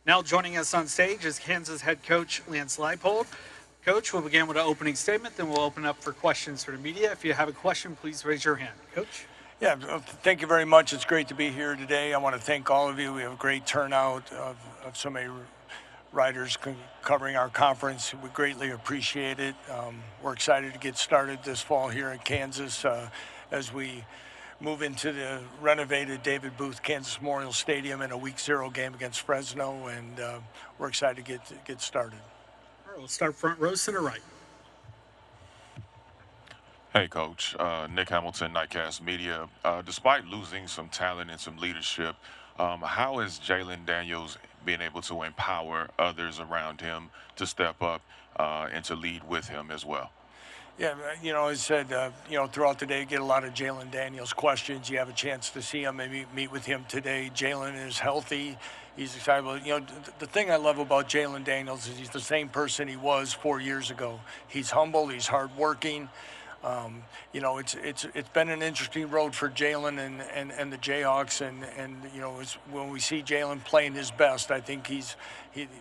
Now joining us on stage is Kansas head coach Lance Leipold. Coach, we'll begin with an opening statement, then we'll open up for questions for the media. If you have a question, please raise your hand. Coach? Yeah, thank you very much. It's great to be here today. I want to thank all of you. We have a great turnout of so many writers covering our conference. We greatly appreciate it. We're excited to get started this fall here in Kansas as we move into the renovated David Booth Kansas Memorial Stadium in a Week 0 game against Fresno, and we're excited to get started. All right, we'll start front row, center right. Hey, Coach. Nick Hamilton, Nightcast Media. Despite losing some talent and some leadership, how is Jalen Daniels being able to empower others around him to step up and to lead with him as well? Yeah, as I said, throughout the day, get a lot of Jalen Daniels questions. You have a chance to see him, maybe meet with him today. Jalen is healthy. He's excited. The thing I love about Jalen Daniels is he's the same person he was 4 years ago. He's humble. He's hardworking. It's been an interesting road for Jalen and the Jayhawks, and when we see Jalen playing his best, I think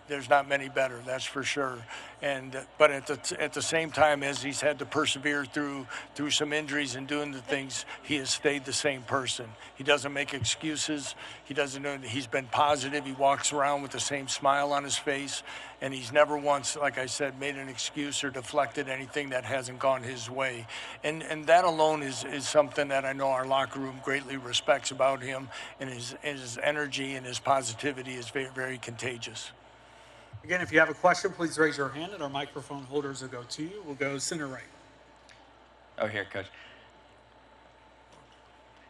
there's not many better, that's for sure. But at the same time, as he's had to persevere through some injuries and doing the things, he has stayed the same person. He doesn't make excuses. He's been positive. He walks around with the same smile on his face, and he's never once, like I said, made an excuse or deflected anything that hasn't gone his way. And that alone is something that I know our locker room greatly respects about him, and his energy and his positivity is very, very contagious. Again, if you have a question, please raise your hand, and our microphone holders will go to you. We'll go center right. Oh, here, Coach.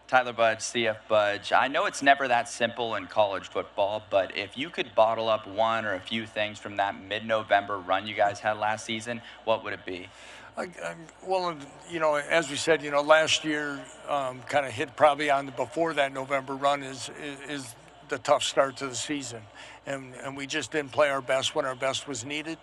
Tyler Budge, CF Budge. I know it's never that simple in college football, but if you could bottle up one or a few things from that mid-November run you guys had last season, what would it be? Well, as we said, last year kind of hit probably on before that November run is the tough start to the season. And we just didn't play our best when our best was needed.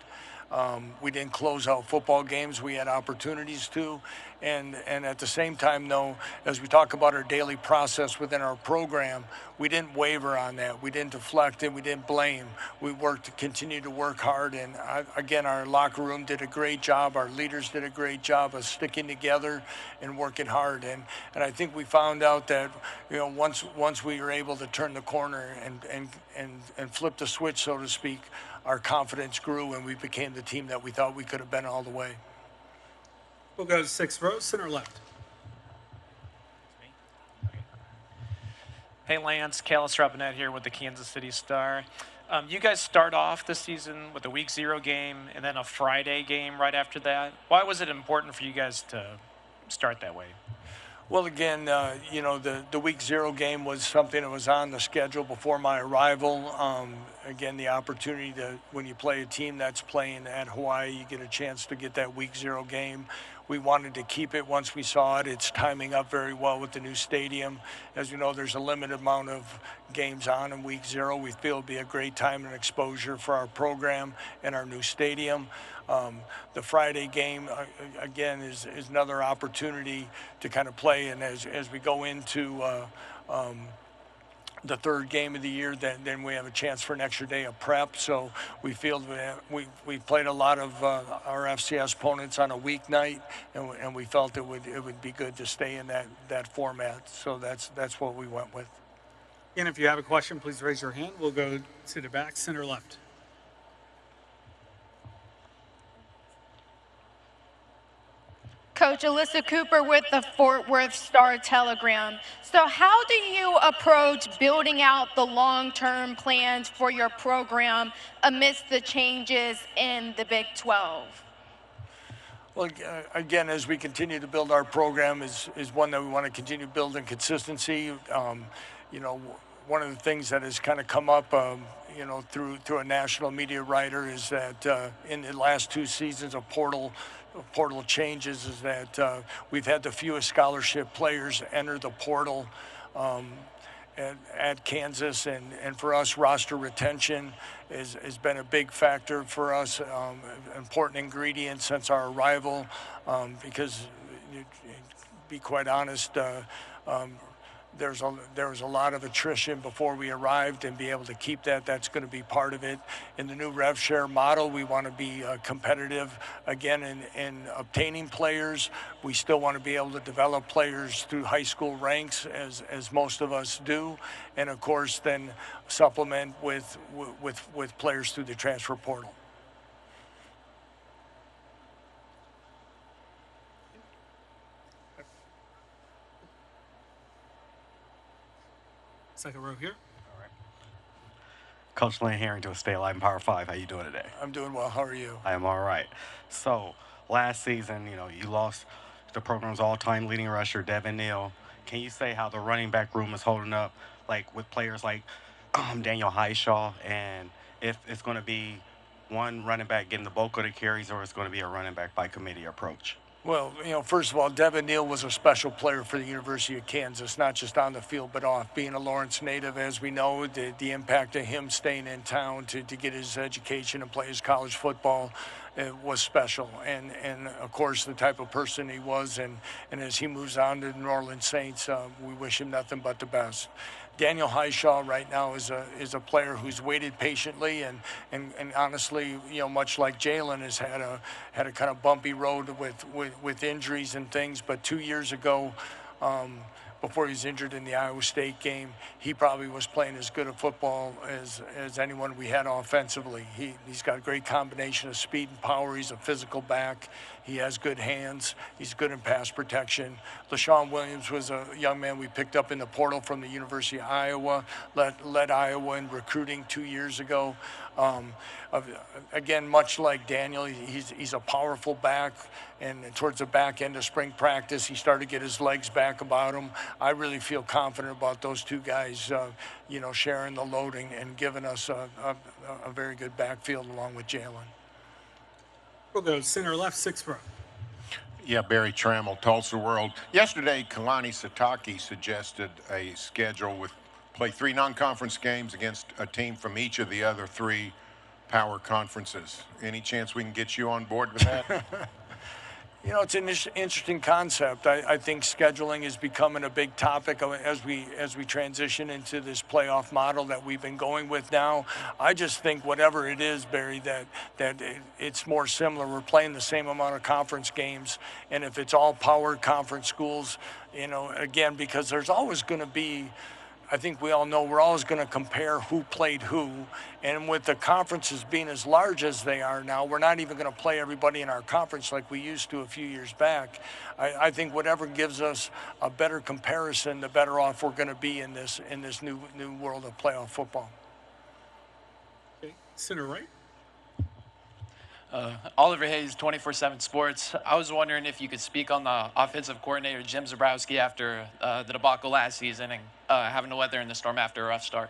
We didn't close out football games. We had opportunities to. And at the same time, though, as we talk about our daily process within our program, we didn't waver on that. We didn't deflect and we didn't blame. We continued to work hard. And again, our locker room did a great job. Our leaders did a great job of sticking together and working hard. And I think we found out that, once we were able to turn the corner and flip the switch, so to speak, our confidence grew and we became the team that we thought we could have been all the way. We'll go to sixth row, center left. Hey, Lance, Callis Robinette here with the Kansas City Star. You guys start off the season with a Week 0 game and then a Friday game right after that. Why was it important for you guys to start that way? Well, again, the Week 0 game was something that was on the schedule before my arrival. Again, the opportunity when you play a team that's playing at Hawaii, you get a chance to get that Week 0 game. We wanted to keep it once we saw it. It's timing up very well with the new stadium. As you know, there's a limited amount of games on in Week 0. We feel it'll be a great time and exposure for our program and our new stadium. The Friday game, again, is another opportunity to kind of play. And as we go into the third game of the year, then we have a chance for an extra day of prep. So we feel that we played a lot of our FCS opponents on a weeknight, and we felt it would be good to stay in that format. So that's what we went with. And if you have a question, please raise your hand. We'll go to the back, center left. Coach Alyssa Cooper with the Fort Worth Star-Telegram. So how do you approach building out the long-term plans for your program amidst the changes in the Big 12? Well, again, as we continue to build our program is one that we want to continue building consistency. One of the things that has kind of come up, through a national media writer is that in the last 2 seasons of portal changes is that we've had the fewest scholarship players enter the portal at Kansas, and for us, roster retention has been a big factor for us, important ingredient since our arrival, because to be quite honest, there was a lot of attrition before we arrived, and be able to keep that, that's going to be part of it. In the new rev share model, we want to be competitive again in obtaining players. We still want to be able to develop players through high school ranks, as most of us do, and of course then supplement with players through the transfer portal. Second row here. Coach Lynn Harrington with Stay Alive in Power 5. How you doing today? I'm doing well. How are you? I am all right. So, last season, you lost the program's all-time leading rusher, Devin Neal. Can you say how the running back room is holding up, like with players like Daniel Highshaw, and if it's going to be one running back getting the bulk of the carries, or it's going to be a running back by committee approach? Well, first of all, Devin Neal was a special player for the University of Kansas, not just on the field but off. Being a Lawrence native, as we know, the impact of him staying in town to get his education and play his college football was special. And of course, the type of person he was, and as he moves on to the New Orleans Saints, we wish him nothing but the best. Daniel Highshaw right now is a player who's waited patiently, and honestly, much like Jalen has had a kind of bumpy road with injuries and things. But 2 years ago, before he was injured in the Iowa State game, he probably was playing as good a football as anyone we had offensively. He's got a great combination of speed and power. He's a physical back. He has good hands. He's good in pass protection. LaShawn Williams was a young man we picked up in the portal from the University of Iowa, led Iowa in recruiting 2 years ago. Again, much like Daniel, he's a powerful back, and towards the back end of spring practice, he started to get his legs back about him. I really feel confident about those two guys, sharing the load and giving us a very good backfield along with Jalen. We'll go center left, sixth row. Yeah, Barry Trammell, Tulsa World. Yesterday, Kalani Sitake suggested a schedule with play 3 non-conference games against a team from each of the other 3 power conferences. Any chance we can get you on board with that? It's an interesting concept. I think scheduling is becoming a big topic as we transition into this playoff model that we've been going with now. I just think whatever it is, Barry, that it's more similar. We're playing the same amount of conference games, and if it's all power conference schools, again, because there's always going to be, I think we all know, we're always going to compare who played who. And with the conferences being as large as they are now, we're not even going to play everybody in our conference like we used to a few years back. I think whatever gives us a better comparison, the better off we're going to be in this new world of playoff football. Okay, center right. Oliver Hayes, 24/7 Sports. I was wondering if you could speak on the offensive coordinator, Jim Zebrowski, after the debacle last season and having to weather in the storm after a rough start.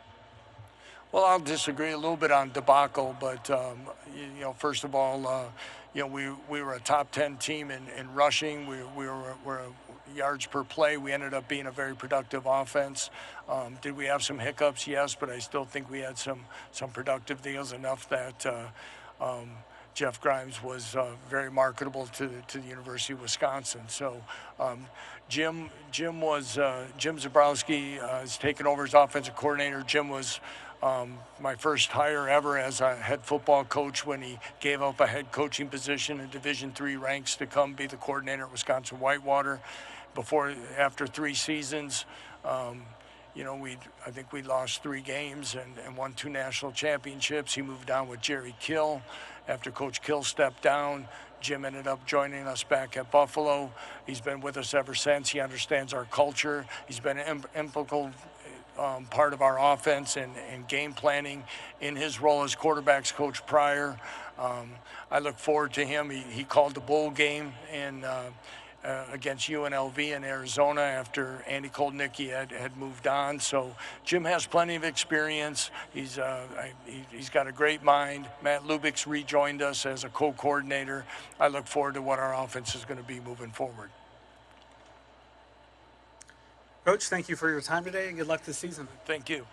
Well, I'll disagree a little bit on debacle, but first of all, we were a top 10 team in rushing. We were yards per play. We ended up being a very productive offense. Did we have some hiccups? Yes, but I still think we had some productive deals, enough that Jeff Grimes was very marketable to the University of Wisconsin. So Jim Zebrowski has taken over as offensive coordinator. Jim was my first hire ever as a head football coach when he gave up a head coaching position in Division III ranks to come be the coordinator at Wisconsin Whitewater. After 3 seasons, I think we lost 3 games and won 2 national championships. He moved on with Jerry Kill. After Coach Kill stepped down, Jim ended up joining us back at Buffalo. He's been with us ever since. He understands our culture. He's been an integral part of our offense and game planning in his role as quarterbacks coach prior. I look forward to him. He called the bowl game against UNLV in Arizona after Andy Koldnicki had moved on. So Jim has plenty of experience. He's got a great mind. Matt Lubick's rejoined us as a co-coordinator. I look forward to what our offense is going to be moving forward. Coach, thank you for your time today, and good luck this season. Thank you.